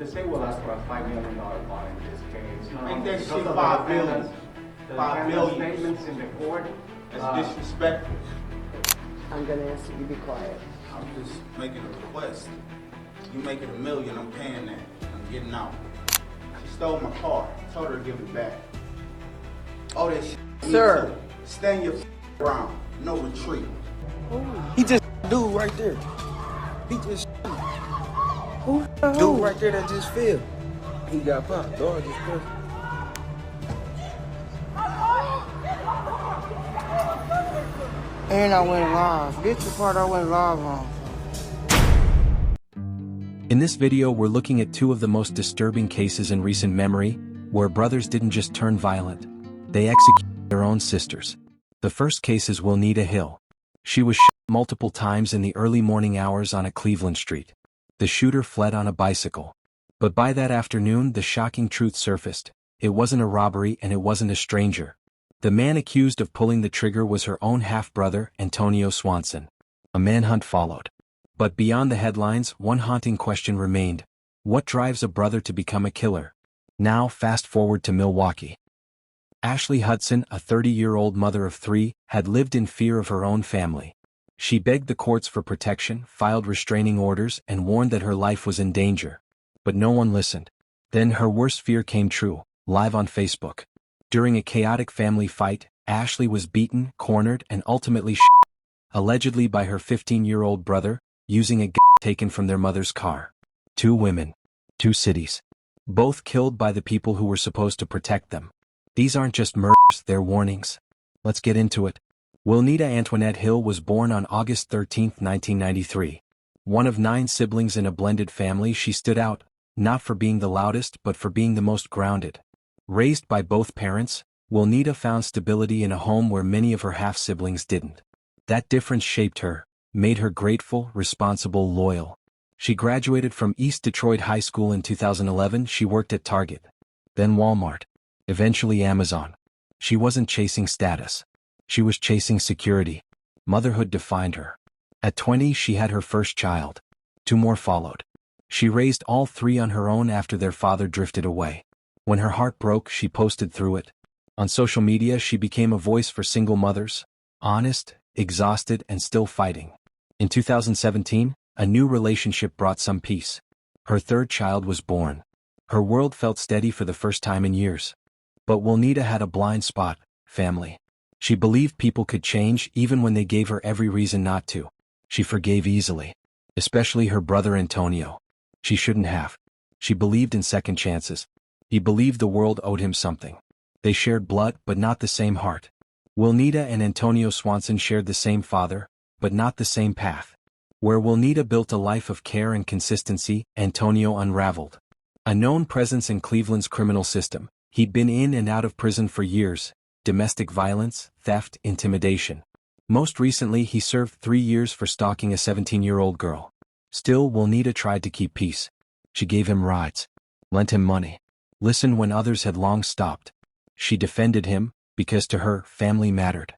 The state will ask for a $5 million bond in this case. Make that Because shit of 5 the billion. defendant's- the 5 defendant's billion. statements in the court. That's disrespectful. I'm gonna ask that you be quiet. I'm just making a request. You make it $1 million, I'm paying that. I'm getting out. She stole my car. Told her to give it back. Oh, that shit. Sir. Stand your ground. No retreat. He just dude right there. He just Who? dude right there that just fell. He got popped. Dog just fell. And I went live. Get the part I went live on. In this video we're looking at two of the most disturbing cases in recent memory, where brothers didn't just turn violent, they executed their own sisters. The first case is Wilnita Hill. She was shot multiple times in the early morning hours on a Cleveland street. The shooter fled on a bicycle. But by that afternoon the shocking truth surfaced. It wasn't a robbery and it wasn't a stranger. The man accused of pulling the trigger was her own half-brother, Antonio Swanson. A manhunt followed. But beyond the headlines, one haunting question remained. What drives a brother to become a killer? Now fast forward to Milwaukee. Ashley Hudson, a 30-year-old mother of 3, had lived in fear of her own family. She begged the courts for protection, filed restraining orders, and warned that her life was in danger. But no one listened. Then her worst fear came true, live on Facebook. During a chaotic family fight, Ashley was beaten, cornered, and ultimately shot, allegedly by her 15-year-old brother, using a gun taken from their mother's car. 2 women. 2 cities. Both killed by the people who were supposed to protect them. These aren't just murders, they're warnings. Let's get into it. Wilnita Antoinette Hill was born on August 13, 1993. One of 9 siblings in a blended family, she stood out, not for being the loudest but for being the most grounded. Raised by both parents, Wilnita found stability in a home where many of her half-siblings didn't. That difference shaped her, made her grateful, responsible, loyal. She graduated from East Detroit High School in 2011. She worked at Target, then Walmart, eventually Amazon. She wasn't chasing status. She was chasing security. Motherhood defined her. At 20, she had her first child. 2 more followed. She raised all 3 on her own after their father drifted away. When her heart broke, she posted through it. On social media, she became a voice for single mothers, honest, exhausted, and still fighting. In 2017, a new relationship brought some peace. Her 3rd child was born. Her world felt steady for the first time in years. But Wilnita had a blind spot: family. She believed people could change even when they gave her every reason not to. She forgave easily. Especially her brother Antonio. She shouldn't have. She believed in second chances. He believed the world owed him something. They shared blood but not the same heart. Wilnita and Antonio Swanson shared the same father, but not the same path. Where Wilnita built a life of care and consistency, Antonio unraveled. A known presence in Cleveland's criminal system, he'd been in and out of prison for years: domestic violence, theft, intimidation. Most recently he served 3 years for stalking a 17-year-old girl. Still, Wilnita tried to keep peace. She gave him rides, lent him money, listened when others had long stopped. She defended him, because to her, family mattered.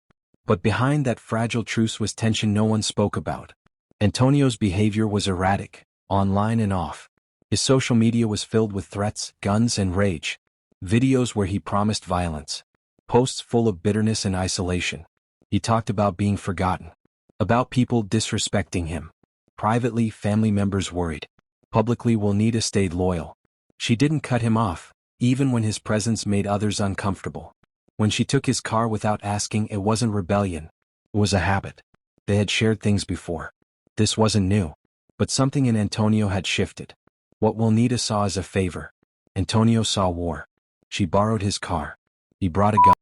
But behind that fragile truce was tension no one spoke about. Antonio's behavior was erratic, online and off. His social media was filled with threats, guns, and rage. Videos where he promised violence. Posts full of bitterness and isolation. He talked about being forgotten. About people disrespecting him. Privately, family members worried. Publicly, Wilnita stayed loyal. She didn't cut him off, even when his presence made others uncomfortable. When she took his car without asking, it wasn't rebellion. It was a habit. They had shared things before. This wasn't new. But something in Antonio had shifted. What Wilnita saw as a favor, Antonio saw war. She borrowed his car. He brought a gun.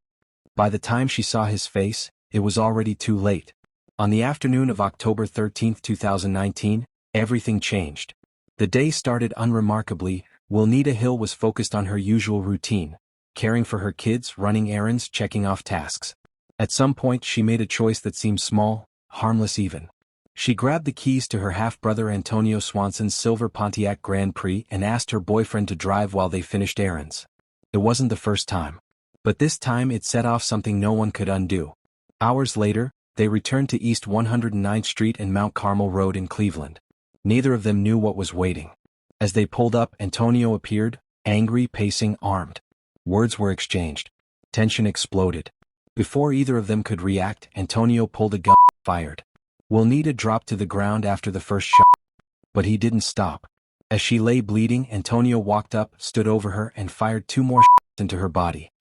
By the time she saw his face, it was already too late. On the afternoon of October 13, 2019, everything changed. The day started unremarkably. Wilnita Hill was focused on her usual routine, caring for her kids, running errands, checking off tasks. At some point she made a choice that seemed small, harmless even. She grabbed the keys to her half-brother Antonio Swanson's silver Pontiac Grand Prix and asked her boyfriend to drive while they finished errands. It wasn't the first time. But this time it set off something no one could undo. Hours later, they returned to East 109th Street and Mount Carmel Road in Cleveland. Neither of them knew what was waiting. As they pulled up, Antonio appeared, angry, pacing, armed. Words were exchanged. Tension exploded. Before either of them could react, Antonio pulled a gun and fired. Juanita dropped to the ground after the first shot. But he didn't stop. As she lay bleeding, Antonio walked up, stood over her, and fired 2 more shots into her body.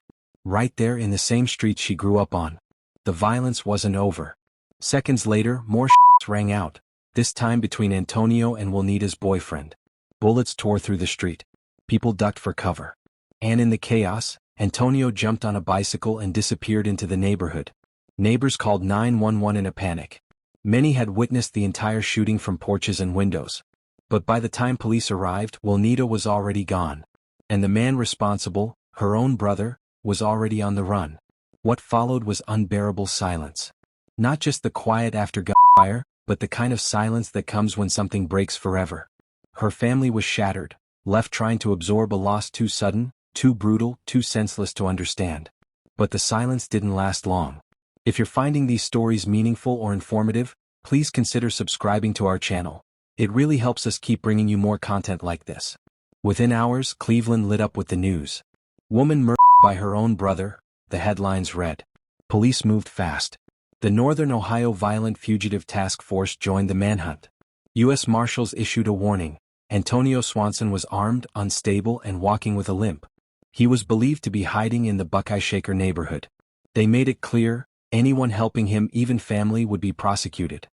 Right there in the same street she grew up on. The violence wasn't over. Seconds later, more shots rang out, this time between Antonio and Juanita's boyfriend. Bullets tore through the street. People ducked for cover. And in the chaos, Antonio jumped on a bicycle and disappeared into the neighborhood. Neighbors called 911 in a panic. Many had witnessed the entire shooting from porches and windows. But by the time police arrived, Juanita was already gone. And the man responsible, her own brother, was already on the run. What followed was unbearable silence. Not just the quiet after gunfire, but the kind of silence that comes when something breaks forever. Her family was shattered, left trying to absorb a loss too sudden, too brutal, too senseless to understand. But the silence didn't last long. If you're finding these stories meaningful or informative, please consider subscribing to our channel. It really helps us keep bringing you more content like this. Within hours, Cleveland lit up with the news. Woman murdered by her own brother, the headlines read. Police moved fast. The Northern Ohio Violent Fugitive Task Force joined the manhunt. U.S. Marshals issued a warning. Antonio Swanson was armed, unstable, and walking with a limp. He was believed to be hiding in the Buckeye Shaker neighborhood. They made it clear, anyone helping him, even family, would be prosecuted.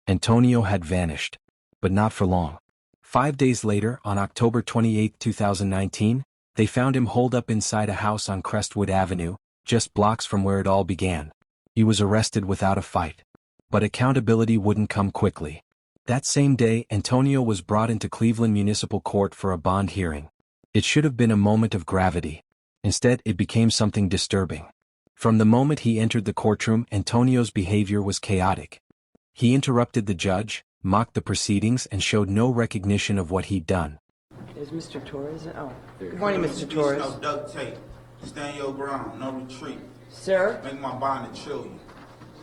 Antonio had vanished. But not for long. 5 days later, on October 28, 2019, they found him holed up inside a house on Crestwood Avenue, just blocks from where it all began. He was arrested without a fight. But accountability wouldn't come quickly. That same day, Antonio was brought into Cleveland Municipal Court for a bond hearing. It should have been a moment of gravity. Instead, it became something disturbing. From the moment he entered the courtroom, Antonio's behavior was chaotic. He interrupted the judge, mocked the proceedings, and showed no recognition of what he'd done. Is Mr. Torres? Oh, good morning, Mr. Torres. No duct tape. Stand your ground. No retreat. Sir, Make my bond and chill you.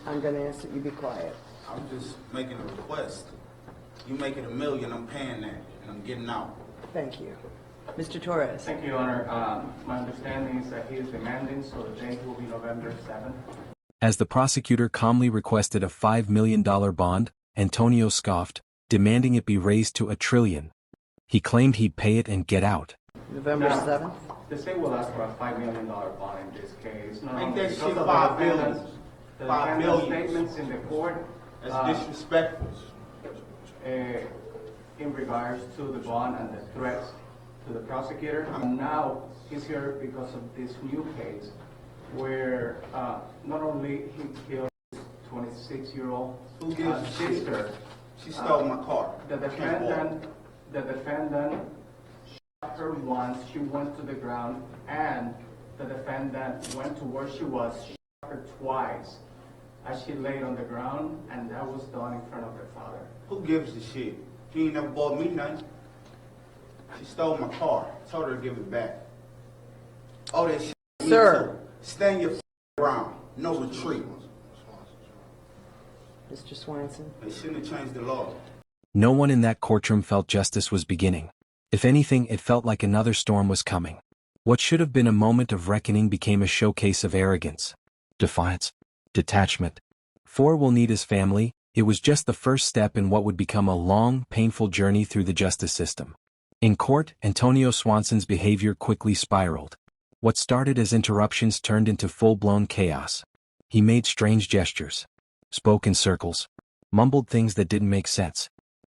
I'm going to ask that you be quiet. I'm just making a request. You make it $1 million, I'm paying that, and I'm getting out. Thank you. Mr. Torres. Thank you, Your Honor. My understanding is that he is demanding, so the date will be November 7th. As the prosecutor calmly requested a $5 million bond, Antonio scoffed, demanding it be raised to $1 trillion. He claimed he'd pay it and get out. November Now, 7th? The state will ask for a $5 million bond in this case. Not Make only that because shit of $5 the billion. defendant's- the $5 defendant's billion. statements in the court. That's disrespectful. In regards to the bond and the threats to the prosecutor. Now he's here because of this new case where not only he killed his 26-year-old Who gives a shit? sister. She stole my car. The defendant shot her once, she went to the ground, and the defendant went to where she was, shot her twice as she laid on the ground, and that was done in front of her father. Who gives a shit? She ain't never bought me nothing. She stole my car. Told her to give it back. Oh, that shit. Me Sir. too. Stand your ground. No retreat. Mr. Swanson. They shouldn't have changed the law. No one in that courtroom felt justice was beginning. If anything, it felt like another storm was coming. What should have been a moment of reckoning became a showcase of arrogance, defiance, detachment. For Juanita's family, it was just the first step in what would become a long, painful journey through the justice system. In court, Antonio Swanson's behavior quickly spiraled. What started as interruptions turned into full-blown chaos. He made strange gestures, spoke in circles, mumbled things that didn't make sense.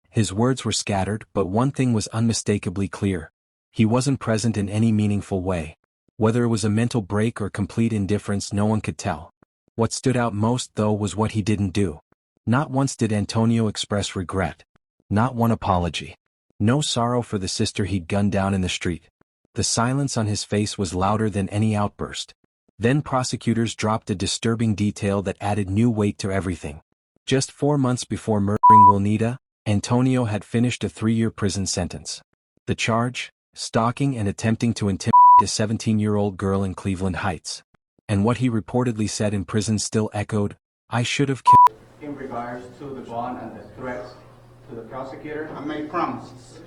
His words were scattered, but one thing was unmistakably clear. He wasn't present in any meaningful way. Whether it was a mental break or complete indifference, no one could tell. What stood out most, though, was what he didn't do. Not once did Antonio express regret. Not one apology. No sorrow for the sister he'd gunned down in the street. The silence on his face was louder than any outburst. Then prosecutors dropped a disturbing detail that added new weight to everything. Just 4 months before murdering Juanita, Antonio had finished a 3-year prison sentence. The charge? Stalking and attempting to intimidate a 17-year-old girl in Cleveland Heights. And what he reportedly said in prison still echoed, "I should have killed." In regards to the bond and the threats to the prosecutor. I made promises.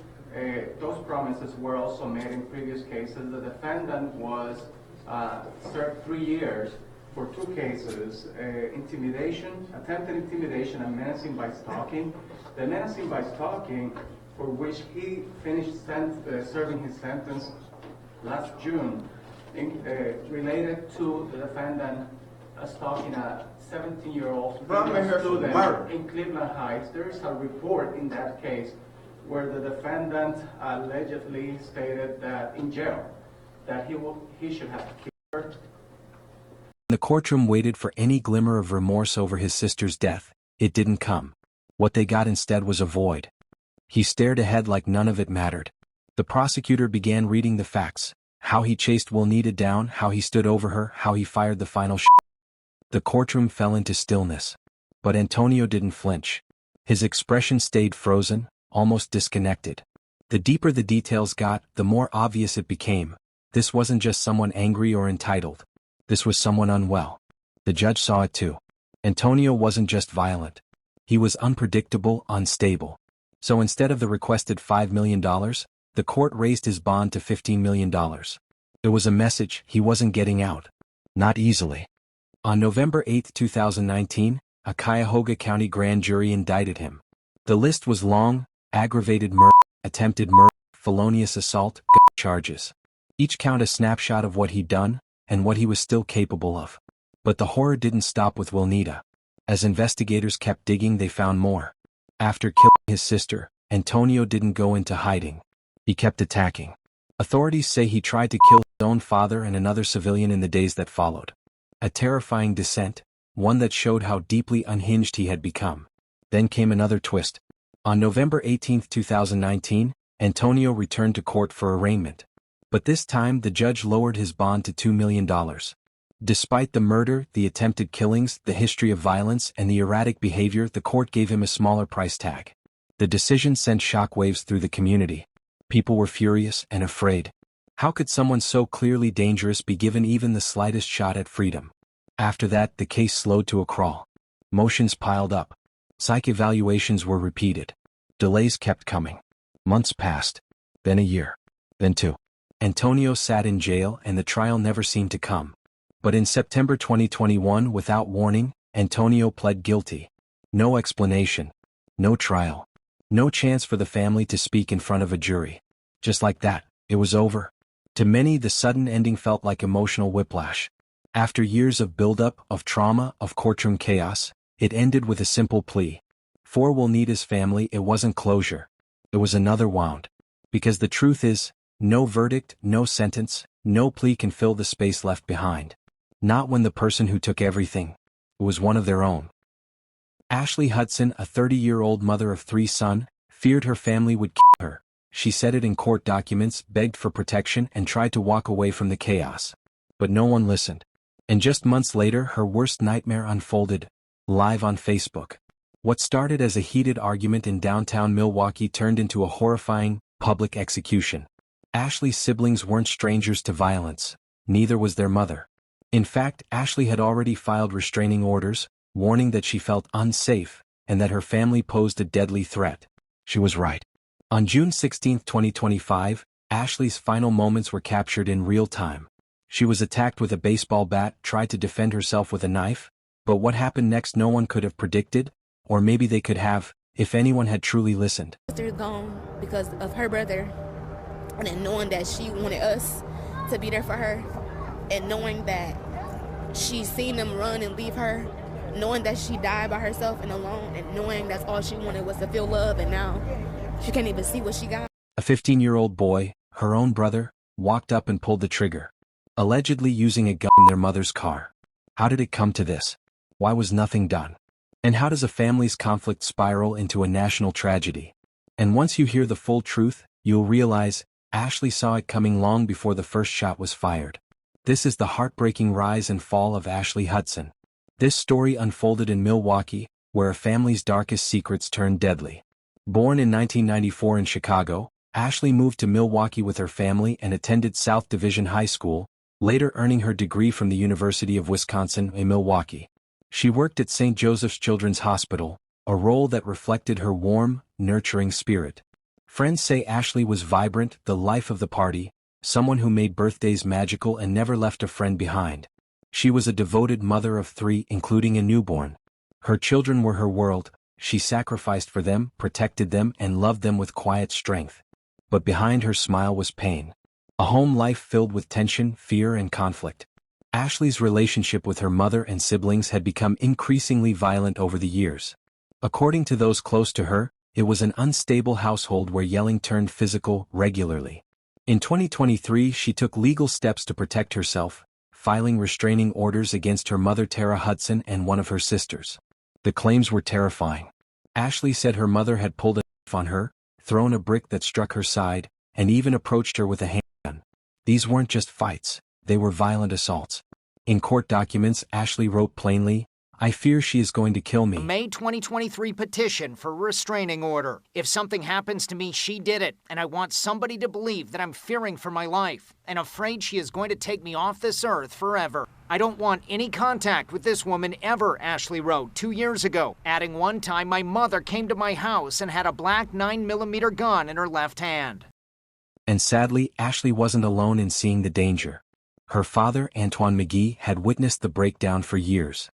those promises were also made in previous cases. The defendant was served 3 years for 2 cases, intimidation, attempted intimidation, and menacing by stalking. The menacing by stalking, for which he finished serving his sentence last June, related to the defendant stalking a 17-year-old Bro, I'm in here for murder. student in Cleveland Heights. There is a report in that case where the defendant allegedly stated that in jail that he should have killed her. The courtroom waited for any glimmer of remorse over his sister's death. It didn't come. What they got instead was a void. He stared ahead like none of it mattered. The prosecutor began reading the facts: how he chased Wilnita down, how he stood over her, how he fired the final shot. The courtroom fell into stillness. But Antonio didn't flinch. His expression stayed frozen, almost disconnected. The deeper the details got, the more obvious it became. This wasn't just someone angry or entitled. This was someone unwell. The judge saw it too. Antonio wasn't just violent. He was unpredictable, unstable. So instead of the requested $5 million, the court raised his bond to $15 million. It was a message he wasn't getting out. Not easily. On November 8, 2019, a Cuyahoga County grand jury indicted him. The list was long: aggravated murder, attempted murder, felonious assault, gun charges. Each count a snapshot of what he'd done, and what he was still capable of. But the horror didn't stop with Wilnita. As investigators kept digging, they found more. After killing his sister, Antonio didn't go into hiding. He kept attacking. Authorities say he tried to kill his own father and another civilian in the days that followed. A terrifying descent, one that showed how deeply unhinged he had become. Then came another twist. On November 18, 2019, Antonio returned to court for arraignment. But this time the judge lowered his bond to $2 million. Despite the murder, the attempted killings, the history of violence, and the erratic behavior, the court gave him a smaller price tag. The decision sent shockwaves through the community. People were furious and afraid. How could someone so clearly dangerous be given even the slightest shot at freedom? After that, the case slowed to a crawl. Motions piled up. Psych evaluations were repeated. Delays kept coming. Months passed. Then a year. Then 2. Antonio sat in jail and the trial never seemed to come. But in September 2021, without warning, Antonio pled guilty. No explanation. No trial. No chance for the family to speak in front of a jury. Just like that, it was over. To many, the sudden ending felt like emotional whiplash. After years of buildup, of trauma, of courtroom chaos, it ended with a simple plea. For Wilnita's family, it wasn't closure. It was another wound. Because the truth is, no verdict, no sentence, no plea can fill the space left behind. Not when the person who took everything was one of their own. Ashley Hudson, a 30-year-old mother of 3 sons, feared her family would kill her. She said it in court documents, begged for protection, and tried to walk away from the chaos. But no one listened. And just months later, her worst nightmare unfolded, live on Facebook. What started as a heated argument in downtown Milwaukee turned into a horrifying, public execution. Ashley's siblings weren't strangers to violence. Neither was their mother. In fact, Ashley had already filed restraining orders, warning that she felt unsafe, and that her family posed a deadly threat. She was right. On June 16, 2025, Ashley's final moments were captured in real time. She was attacked with a baseball bat, tried to defend herself with a knife, but what happened next no one could have predicted, or maybe they could have, if anyone had truly listened. Sister gone because of her brother, and then knowing that she wanted us to be there for her, and knowing that she seen them run and leave her, knowing that she died by herself and alone, and knowing that's all she wanted was to feel love, and now she can't even see what she got. A 15-year-old boy, her own brother, walked up and pulled the trigger, allegedly using a gun in their mother's car. How did it come to this? Why was nothing done? And how does a family's conflict spiral into a national tragedy? And once you hear the full truth, you'll realize Ashley saw it coming long before the first shot was fired. This is the heartbreaking rise and fall of Ashley Hudson. This story unfolded in Milwaukee, where a family's darkest secrets turned deadly. Born in 1994 in Chicago, Ashley moved to Milwaukee with her family and attended South Division High School, later earning her degree from the University of Wisconsin in Milwaukee. She worked at St. Joseph's Children's Hospital, a role that reflected her warm, nurturing spirit. Friends say Ashley was vibrant, the life of the party, someone who made birthdays magical and never left a friend behind. She was a devoted mother of 3, including a newborn. Her children were her world. She sacrificed for them, protected them, and loved them with quiet strength. But behind her smile was pain. A home life filled with tension, fear, and conflict. Ashley's relationship with her mother and siblings had become increasingly violent over the years. According to those close to her, it was an unstable household where yelling turned physical regularly. In 2023, she took legal steps to protect herself, filing restraining orders against her mother Tara Hudson and one of her sisters. The claims were terrifying. Ashley said her mother had pulled a knife on her, thrown a brick that struck her side, and even approached her with a handgun. These weren't just fights, they were violent assaults. In court documents, Ashley wrote plainly, "I fear she is going to kill me." A May 2023 petition for restraining order. If something happens to me, she did it, and I want somebody to believe that I'm fearing for my life and afraid she is going to take me off this earth forever. I don't want any contact with this woman ever, Ashley wrote 2 years ago, adding one time my mother came to my house and had a black 9mm gun in her left hand. And sadly, Ashley wasn't alone in seeing the danger. Her father, Antoine McGee, had witnessed the breakdown for years.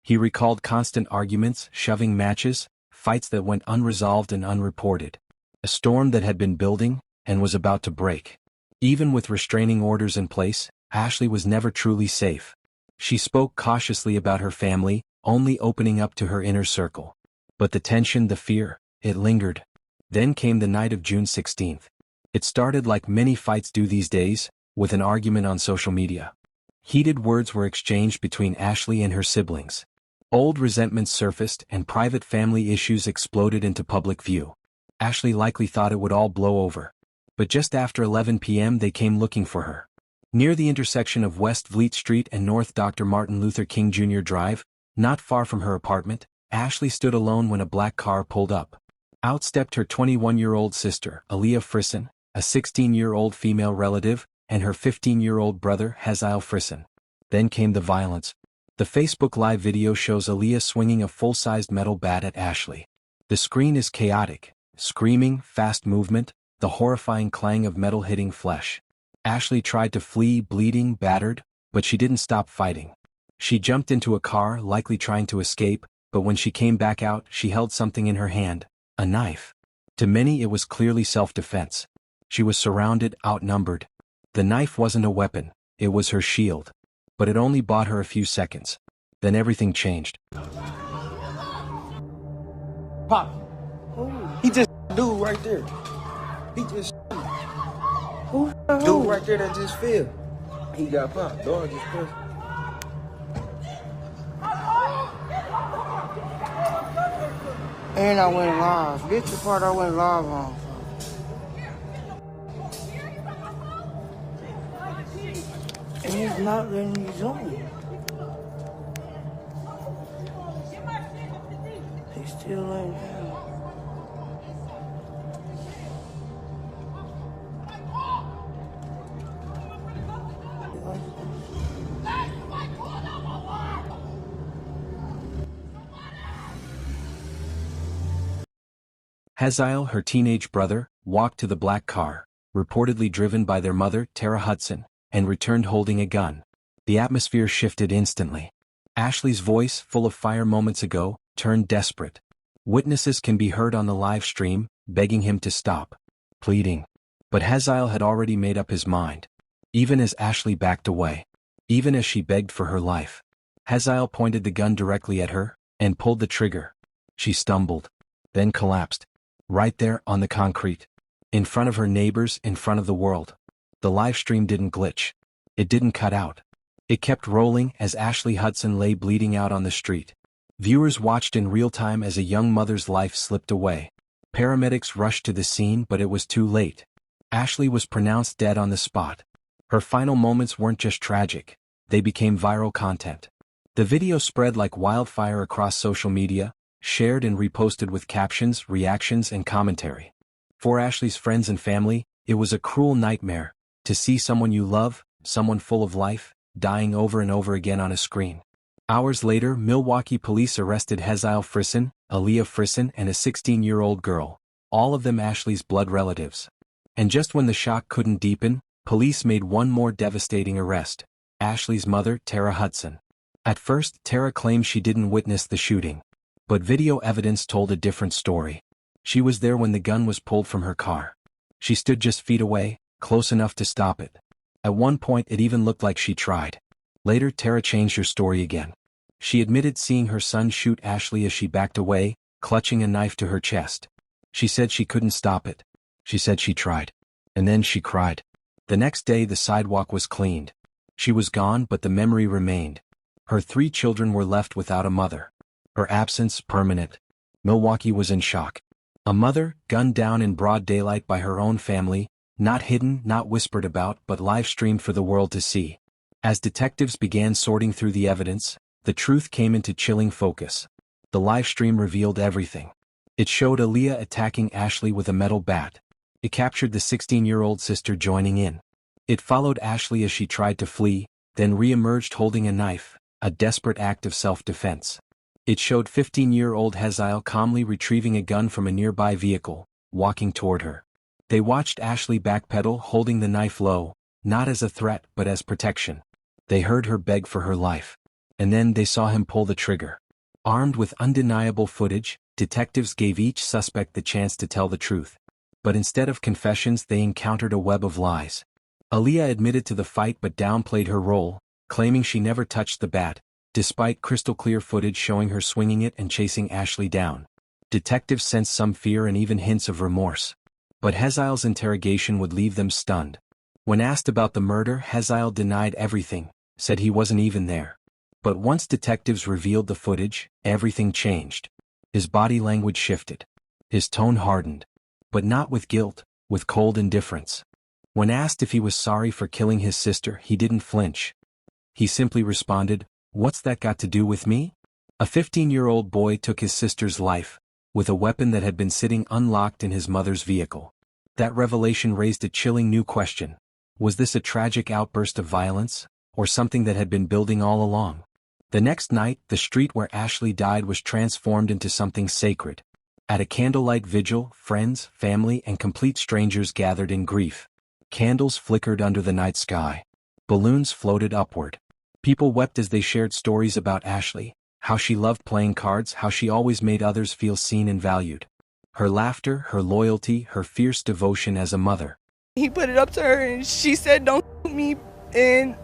He recalled constant arguments, shoving matches, fights that went unresolved and unreported. A storm that had been building and was about to break. Even with restraining orders in place, Ashley was never truly safe. She spoke cautiously about her family, only opening up to her inner circle. But the tension, the fear, it lingered. Then came the night of June 16th. It started like many fights do these days, with an argument on social media. Heated words were exchanged between Ashley and her siblings. Old resentments surfaced and private family issues exploded into public view. Ashley likely thought it would all blow over. But just after 11 p.m. they came looking for her. Near the intersection of West Vliet Street and North Dr. Martin Luther King Jr. Drive, not far from her apartment, Ashley stood alone when a black car pulled up. Out stepped her 21-year-old sister, Aaliyah Frisson, a 16-year-old female relative, and her 15-year-old brother, Haziel Frisson. Then came the violence. The Facebook Live video shows Aaliyah swinging a full-sized metal bat at Ashley. The screen is chaotic. Screaming, fast movement, the horrifying clang of metal hitting flesh. Ashley tried to flee, bleeding, battered, but she didn't stop fighting. She jumped into a car, likely trying to escape, but when she came back out, she held something in her hand, a knife. To many it was clearly self-defense. She was surrounded, outnumbered. The knife wasn't a weapon, it was her shield. But it only bought her a few seconds. Then everything changed. Pop. He just dude right there. He just dude right there that just fell. He got popped. Dog just fell. And I went live. This the part I went live on. And he's not letting me join. He's still laying down. Haziel, her teenage brother, walked to the black car, reportedly driven by their mother, Tara Hudson, and returned holding a gun. The atmosphere shifted instantly. Ashley's voice, full of fire moments ago, turned desperate. Witnesses can be heard on the live stream, begging him to stop, pleading. But Haziel had already made up his mind. Even as Ashley backed away, even as she begged for her life, Haziel pointed the gun directly at her and pulled the trigger. She stumbled, then collapsed. Right there on the concrete. In front of her neighbors, in front of the world. The live stream didn't glitch. It didn't cut out. It kept rolling as Ashley Hudson lay bleeding out on the street. Viewers watched in real time as a young mother's life slipped away. Paramedics rushed to the scene, but it was too late. Ashley was pronounced dead on the spot. Her final moments weren't just tragic. They became viral content. The video spread like wildfire across social media, shared and reposted with captions, reactions, and commentary. For Ashley's friends and family, it was a cruel nightmare to see someone you love, someone full of life, dying over and over again on a screen. Hours later, Milwaukee police arrested Haziel Frisson, Aaliyah Frisson, and a 16-year-old girl, all of them Ashley's blood relatives. And just when the shock couldn't deepen, police made one more devastating arrest: Ashley's mother, Tara Hudson. At first, Tara claimed she didn't witness the shooting. But video evidence told a different story. She was there when the gun was pulled from her car. She stood just feet away, close enough to stop it. At one point it even looked like she tried. Later Tara changed her story again. She admitted seeing her son shoot Ashley as she backed away, clutching a knife to her chest. She said she couldn't stop it. She said she tried. And then she cried. The next day the sidewalk was cleaned. She was gone, but the memory remained. Her 3 children were left without a mother. Her absence permanent. Milwaukee was in shock. A mother, gunned down in broad daylight by her own family, not hidden, not whispered about, but live-streamed for the world to see. As detectives began sorting through the evidence, the truth came into chilling focus. The live stream revealed everything. It showed Aaliyah attacking Ashley with a metal bat. It captured the 16-year-old sister joining in. It followed Ashley as she tried to flee, then re-emerged holding a knife, a desperate act of self-defense. It showed 15-year-old Hazael calmly retrieving a gun from a nearby vehicle, walking toward her. They watched Ashley backpedal holding the knife low, not as a threat but as protection. They heard her beg for her life. And then they saw him pull the trigger. Armed with undeniable footage, detectives gave each suspect the chance to tell the truth. But instead of confessions they encountered a web of lies. Aaliyah admitted to the fight but downplayed her role, claiming she never touched the bat, despite crystal-clear footage showing her swinging it and chasing Ashley down. Detectives sensed some fear and even hints of remorse. But Hazael's interrogation would leave them stunned. When asked about the murder, Hazael denied everything, said he wasn't even there. But once detectives revealed the footage, everything changed. His body language shifted. His tone hardened. But not with guilt, with cold indifference. When asked if he was sorry for killing his sister, he didn't flinch. He simply responded, "What's that got to do with me?" A 15-year-old boy took his sister's life, with a weapon that had been sitting unlocked in his mother's vehicle. That revelation raised a chilling new question. Was this a tragic outburst of violence, or something that had been building all along? The next night, the street where Ashley died was transformed into something sacred. At a candlelight vigil, friends, family, and complete strangers gathered in grief. Candles flickered under the night sky. Balloons floated upward. People wept as they shared stories about Ashley, how she loved playing cards, how she always made others feel seen and valued. Her laughter, her loyalty, her fierce devotion as a mother. He put it up to her and she said, "Don't shoot me," and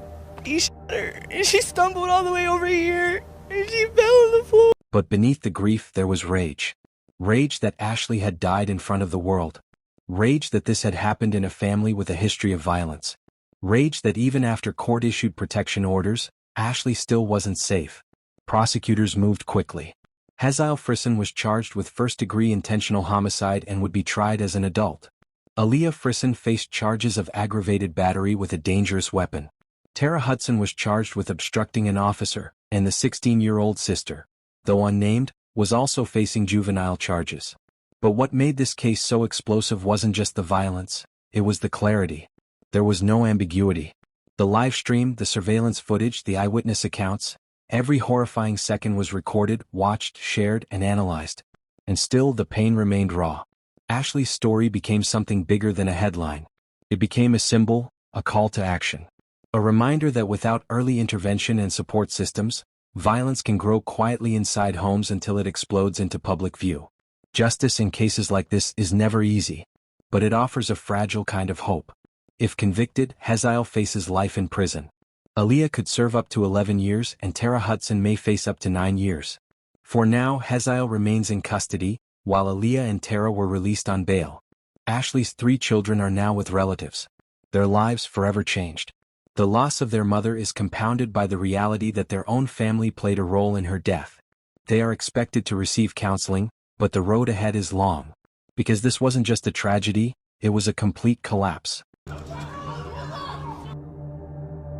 he shot her and she stumbled all the way over here and she fell on the floor. But beneath the grief there was rage. Rage that Ashley had died in front of the world. Rage that this had happened in a family with a history of violence. Rage that even after court-issued protection orders, Ashley still wasn't safe. Prosecutors moved quickly. Hazael Frisson was charged with first-degree intentional homicide and would be tried as an adult. Aaliyah Frisson faced charges of aggravated battery with a dangerous weapon. Tara Hudson was charged with obstructing an officer, and the 16-year-old sister, though unnamed, was also facing juvenile charges. But what made this case so explosive wasn't just the violence, it was the clarity. There was no ambiguity. The live stream, the surveillance footage, the eyewitness accounts, every horrifying second was recorded, watched, shared, and analyzed. And still the pain remained raw. Ashley's story became something bigger than a headline. It became a symbol, a call to action. A reminder that without early intervention and support systems, violence can grow quietly inside homes until it explodes into public view. Justice in cases like this is never easy, but it offers a fragile kind of hope. If convicted, Hazael faces life in prison. Aaliyah could serve up to 11 years and Tara Hudson may face up to 9 years. For now, Hazael remains in custody, while Aaliyah and Tara were released on bail. Ashley's 3 children are now with relatives. Their lives forever changed. The loss of their mother is compounded by the reality that their own family played a role in her death. They are expected to receive counseling, but the road ahead is long. Because this wasn't just a tragedy, it was a complete collapse.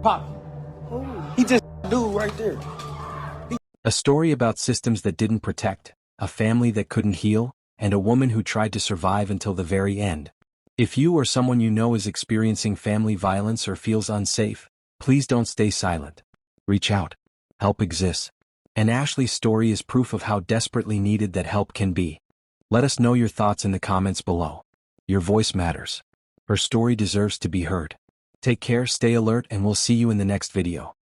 Pop. He just dude right there. A story about systems that didn't protect, a family that couldn't heal, and a woman who tried to survive until the very end. If you or someone you know is experiencing family violence or feels unsafe, please don't stay silent. Reach out. Help exists. And Ashley's story is proof of how desperately needed that help can be. Let us know your thoughts in the comments below. Your voice matters. Her story deserves to be heard. Take care, stay alert, and we'll see you in the next video.